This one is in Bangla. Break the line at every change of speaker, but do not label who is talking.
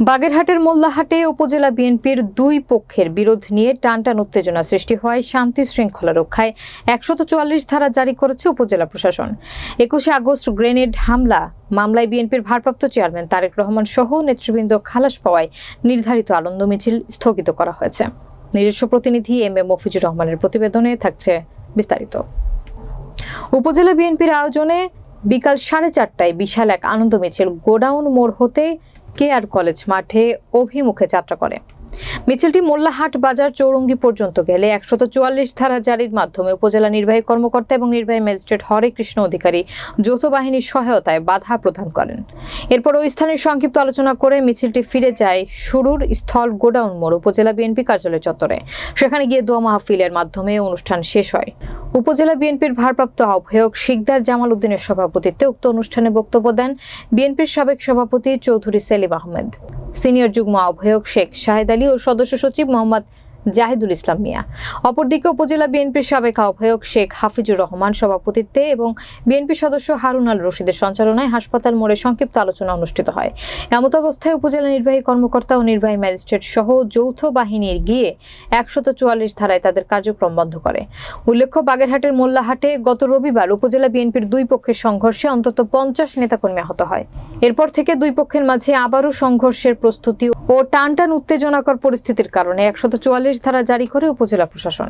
বাগেরহাটের মোল্লাহাটে উপজেলা বিএনপির দুই পক্ষের বিরোধ নিয়ে টানটান উত্তেজনা সৃষ্টি হয় শান্তি শৃঙ্খলা রক্ষায় ১৪৪ ধারা জারি করেছে উপজেলা প্রশাসন। ২১ আগস্ট গ্রেনেড হামলা মামলায় বিএনপির ভারপ্রাপ্ত চেয়ারম্যান তারেক রহমান সহ নেতৃবৃন্দ খালাস পাওয়ায় নির্ধারিত আনন্দ মিছিল স্থগিত করা হয়েছে। নিজস্ব প্রতিনিধি এম এ মফিজুর রহমানের প্রতিবেদনে থাকছে বিস্তারিত। উপজেলা বিএনপির আয়োজনে বিকাল 4:30টায় বিশাল এক আনন্দ মিছিল গোডাউন মোড় হতে কেআর কলেজ মাঠে অভিমুখে যাত্রা করে। মিছিলটি মোল্লাহাট বাজার চৌরঙ্গি পর্যন্ত গেলে ১৪৪ ধারা জারির মাধ্যমে উপজেলা নির্বাহী কর্মকর্তা এবং নির্বাহী ম্যাজিস্ট্রেট হরে কৃষ্ণ অধিকারী যৌথ বাহিনীর সহায়তায় বাধা প্রদান করেন। এরপর ওই স্থানের সংক্ষিপ্ত আলোচনা করে মিছিলটি ফিরে যায় শুরুর স্থল গোডাউন মোড় উপজেলা বিএনপি কার্যালয় চত্বরে। সেখানে গিয়ে দোয়া মাহফিলের মাধ্যমে অনুষ্ঠান শেষ হয়। উপজেলা বিএনপির ভারপ্রাপ্ত আহ্বায়ক শিকদার জামাল উদ্দিনের সভাপতিত্বে উক্ত অনুষ্ঠানে বক্তব্য দেন বিএনপির সাবেক সভাপতি চৌধুরী সেলিম আহমেদ, সিনিয়র যুগ্ম আহ্বায়ক শেখ শাহেদ আলী ও সদস্য সচিব মোহাম্মদ জাহিদুল ইসলাম মিয়া। অপরদিকে উপজেলা বিএনপির সাবেক আহ্বায়ক শেখ হাফিজুর রহমান সভাপতিত্বে এবং বিএনপি সদস্য হারুন আল রশিদের সঞ্চালনায় হাসপাতাল মোড়ে সংক্ষিপ্ত আলোচনা অনুষ্ঠিত হয়। এমত অবস্থায় উপজেলা নির্বাহী কর্মকর্তা ও নির্বাহী ম্যাজিস্ট্রেট সহ যৌথ বাহিনীর গিয়ে ১৪৪ ধারায় তাদের কার্যক্রম বন্ধ করে। উল্লেখ্য, বাগেরহাটের মোল্লাহাটে গত রবিবার উপজেলা বিএনপির দুই পক্ষের সংঘর্ষে অন্তত ৫০ নেতাকর্মী আহত হয়। এরপর থেকে দুই পক্ষের মাঝে আবারও সংঘর্ষের প্রস্তুতি ও টানটান উত্তেজনাকর পরিস্থিতির কারণে ১৪৪ ধারা জারি করে উপজেলা প্রশাসন।